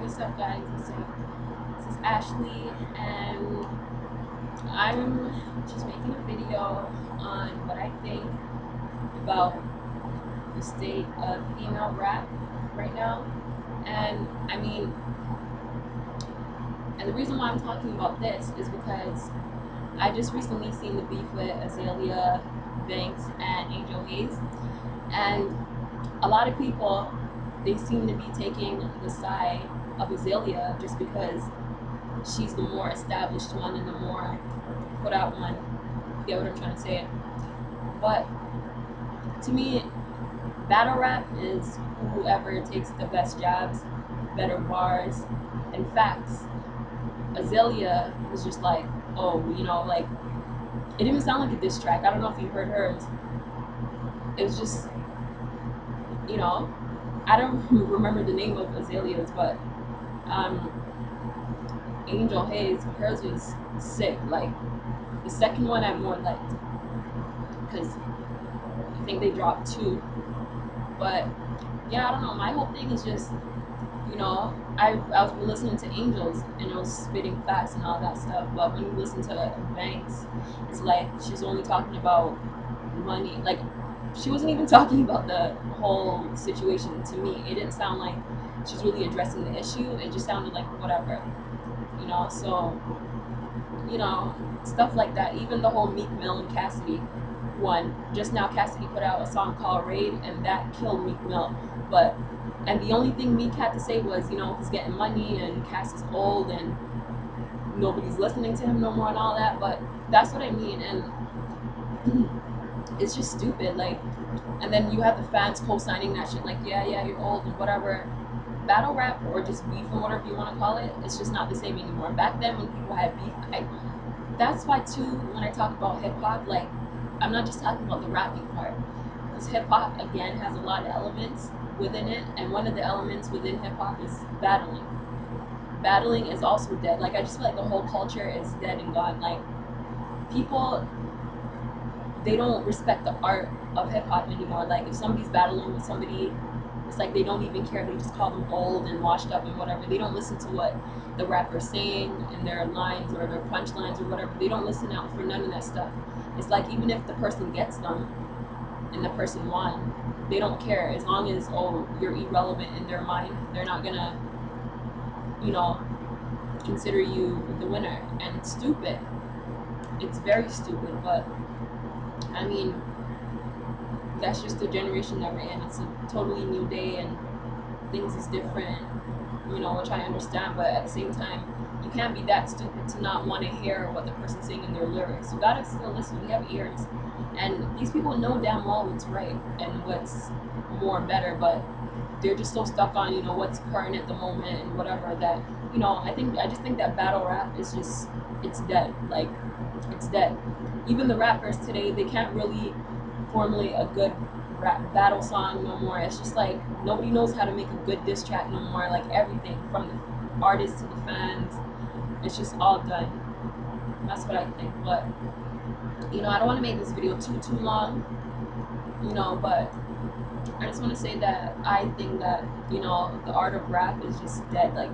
what's up, guys? This is Ashley, and I'm just making a video on what I think about the state of female rap right now. And I mean, and the reason why I'm talking about this is because I just recently seen the beef with Azalea Banks and Angel Hayes, and a lot of people they seem to be taking the side of Azalea just because she's the more established one and the more put out one. You get what I'm trying to say? But to me, battle rap is whoever takes the best jabs, better bars, and facts. Azalea was just like, oh, like it didn't sound like a diss track. I don't know if you heard hers. It was just, you know, I don't remember the name of Azalea's, but um, Angel Hayes, hers was sick. Like the second one I more liked because I think they dropped two. But yeah, I don't know. My whole thing is just, I was listening to Angels and it was spitting facts and all that stuff. But when you listen to Banks, it's like she's only talking about money. Like she wasn't even talking about the whole situation. To me, it didn't sound like she's really addressing the issue. It just sounded like whatever, So stuff like that. Even the whole Meek Mill and Cassidy one. Just now, Cassidy put out a song called Raid, and that killed Meek Mill. And the only thing Meek had to say was, he's getting money, and Cass is old, and nobody's listening to him no more, and all that. But that's what I mean, and it's just stupid. Like, and then you have the fans co-signing that shit, like, yeah, you're old and whatever. Battle rap or just beef or whatever you want to call it, it's just not the same anymore. Back then, when people had beef, that's why too. When I talk about hip hop, like I'm not just talking about the rapping part, because hip hop again has a lot of elements within it, and one of the elements within hip hop is battling. Battling is also dead. Like I just feel like the whole culture is dead and gone. Like people, they don't respect the art of hip hop anymore. Like if somebody's battling with somebody, it's like they don't even care. They just call them old and washed up and whatever. They don't listen to what the rapper's saying in their lines or their punchlines or whatever. They don't listen out for none of that stuff. It's like even if the person gets them and the person won, they don't care as long as you're irrelevant in their mind. They're not gonna, you know, consider you the winner. And it's stupid. It's very stupid. But I mean, that's just the generation that we're in. It's a totally new day and things is different, which I understand, but at the same time, you can't be that stupid to not want to hear what the person's saying in their lyrics. You gotta still listen. We have ears. And these people know damn well what's right and what's more better, but they're just so stuck on, what's current at the moment and whatever that, I just think that battle rap is just, it's dead. Like, it's dead. Even the rappers today, they can't really formulate a good rap battle song no more. It's just like nobody knows how to make a good diss track no more. Like everything from the artists to the fans, it's just all done. That's what I think. But I don't want to make this video too long. But I just want to say that I think that the art of rap is just dead. Like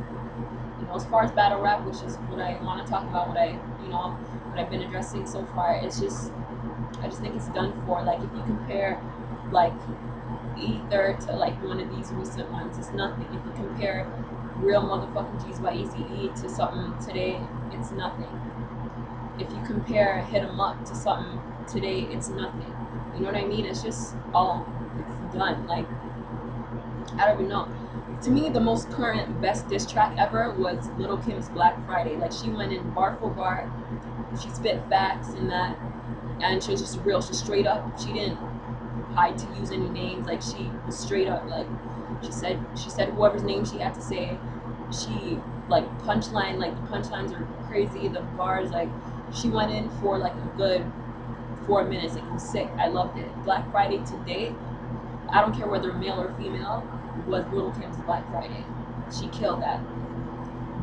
as far as battle rap, which is what I want to talk about, what I've been addressing so far, it's just I just think it's done for. Like if you compare like Ether to like one of these recent ones, it's nothing. If you compare Real Motherfucking G's by Eazy-E to something today, it's nothing. If you compare Hit 'Em Up to something today, it's nothing. You know what I mean? It's just it's done. Like I don't even know. To me, the most current best diss track ever was Little Kim's Black Friday. Like she went in bar for bar, she spit facts and that, and she was just real. She straight up. She didn't hide to use any names. Like she was straight up. Like she said whoever's name she had to say. She like punchline. Like the punchlines are crazy. The bars, like she went in for like a good 4 minutes. Like it was sick. I loved it. Black Friday to date, I don't care whether male or female, was Little Kim's Black Friday. She killed that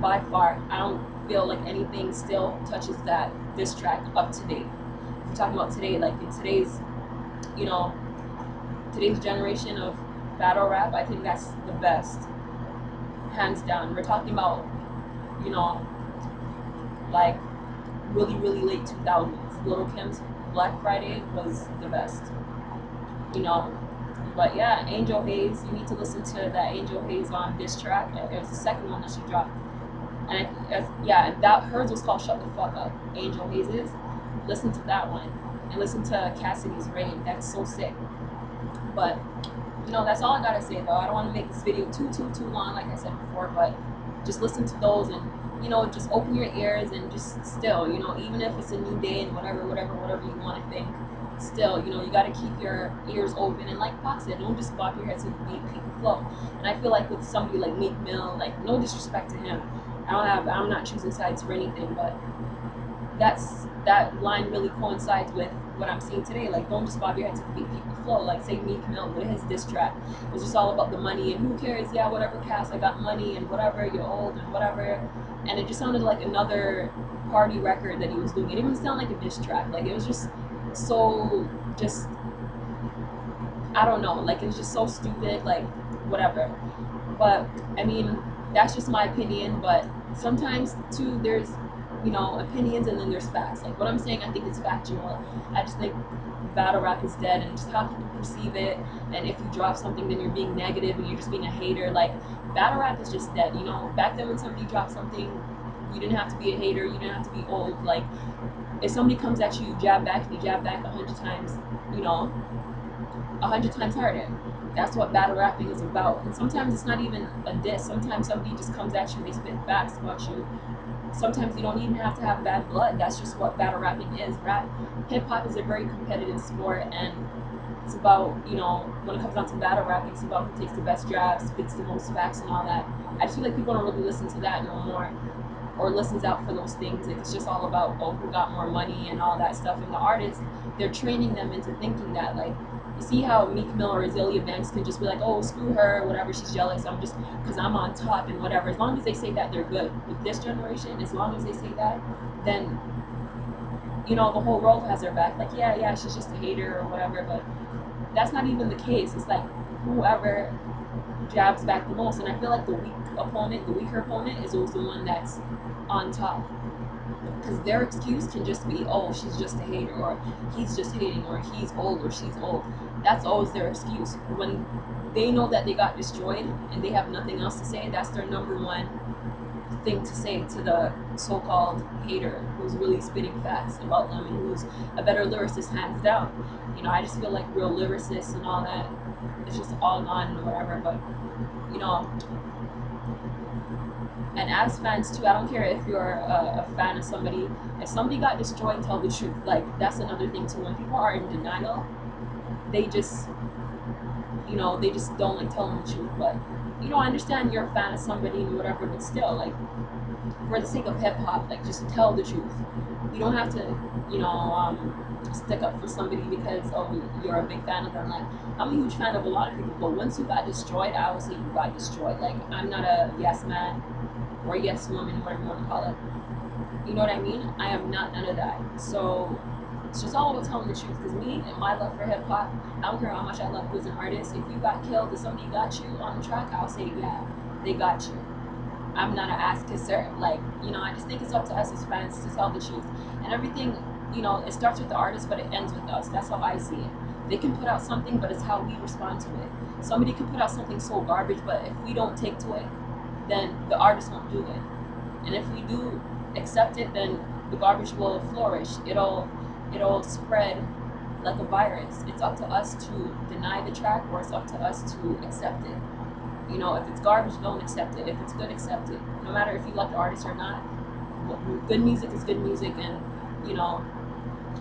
by far. I don't feel like anything still touches that diss track up to date. If we're talking about today, like in today's today's generation of battle rap, I think that's the best. hands down. We're talking about, you know, like really late 2000s. Little Kim's Black Friday was the best, you know. But yeah, Angel Hayes, you need to listen to that Angel Hayes on diss track. It was the second one that she dropped. And yeah, that hers was called Shut the Fuck Up. Angel Hayes's. Listen to that one. And listen to Cassidy's Rain. That's so sick. But, you know, that's all I gotta say though. I don't want to make this video too long, like I said before, but just listen to those and, you know, just open your ears and just still, you know, even if it's a new day and whatever you want to think, still, you know, you got to keep your ears open. And like Pac said, don't just bob your head to the beat, people flow. And I feel like with somebody like Meek Mill, like, no disrespect to him, I'm not choosing sides for anything, but that line really coincides with what I'm seeing today. Like, don't just bob your head to the beat, people flow. Like, say Meek Mill with his diss track, it was just all about the money and who cares, yeah, whatever, Cass, I got money and whatever, you're old and whatever. And it just sounded like another party record that he was doing. It didn't even sound like a diss track. Like, it was just so, just, I don't know, like, it was just so stupid, like, whatever. But I mean, that's just my opinion. But sometimes too, there's, you know, opinions and then there's facts. Like what I'm saying, I think it's factual. I just think battle rap is dead, and just how people perceive it. And if you drop something, then you're being negative and you're just being a hater. Like, battle rap is just dead. You know, back then when somebody dropped something, you didn't have to be a hater, you didn't have to be old. Like, if somebody comes at you, you jab back, and you jab back 100 times, you know, 100 times harder. That's what battle rapping is about. And sometimes it's not even a diss. Sometimes somebody just comes at you, they spit facts about you. Sometimes you don't even have to have bad blood. That's just what battle rapping is. Hip hop is a very competitive sport, and it's about, you know, when it comes down to battle rapping, it's about who takes the best jabs, spits the most facts, and all that. I just feel like people don't really listen to that no more, or listens out for those things. It's just all about, oh, who got more money and all that stuff. And the artists, they're training them into thinking that, like, you see how Meek Mill or Azealia Banks can just be like, oh, screw her, whatever, she's jealous, I'm just, because I'm on top and whatever. As long as they say that, they're good. With this generation, as long as they say that, then, you know, the whole world has their back. Like, yeah, she's just a hater or whatever, but that's not even the case. It's like, whoever jabs back the most. And I feel like the weaker opponent is always the one that's on top. Because their excuse can just be, oh, she's just a hater, or he's just hating, or he's old, or she's old. That's always their excuse. When they know that they got destroyed and they have nothing else to say, that's their number one thing to say to the so-called hater who's really spitting facts about them and who's a better lyricist, hands down. You know, I just feel like real lyricists and all that, it's just all gone and whatever. But, you know, and as fans too, I don't care if you're a fan of somebody. If somebody got destroyed, tell the truth. Like, that's another thing too. When people are in denial, they just, you know, they just don't like telling the truth. But, you know, I understand you're a fan of somebody and whatever, but still, like, for the sake of hip hop, like, just tell the truth. You don't have to, you know, stick up for somebody because, oh, you're a big fan of them. Like, I'm a huge fan of a lot of people, but once you got destroyed, I would say you got destroyed. Like, I'm not a yes man or yes woman, whatever you want to call it. You know what I mean? I am not none of that. So it's just all about telling the truth. Because me and my love for hip hop, I don't care how much I love you as an artist. If you got killed and somebody got you on the track, I'll say, yeah, they got you. I'm not an ass kisser. Like, you know, I just think it's up to us as fans to tell the truth. And everything, you know, it starts with the artist, but it ends with us. That's how I see it. They can put out something, but it's how we respond to it. Somebody can put out something so garbage, but if we don't take to it, then the artist won't do it. And if we do accept it, then the garbage will flourish. It'll spread like a virus. It's up to us to deny the track, or it's up to us to accept it. You know, if it's garbage, don't accept it. If it's good, accept it. No matter if you like the artist or not. Good music is good music, and, you know,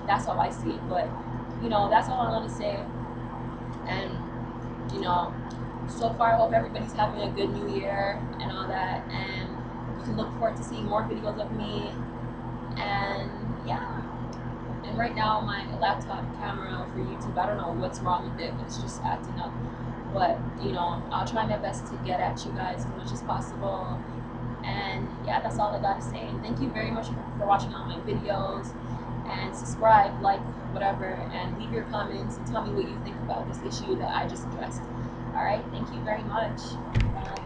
that's how I see it. But, you know, that's all I want to say. And, you know, so far I hope everybody's having a good new year and all that, and you can look forward to seeing more videos of me. And yeah, and right now my laptop camera for YouTube, I don't know what's wrong with it, but it's just acting up. But, you know, I'll try my best to get at you guys as much as possible. And yeah, that's all I gotta say. And thank you very much for watching all my videos. And subscribe, like, whatever, and leave your comments and tell me what you think about this issue that I just addressed. Alright, thank you very much. Bye.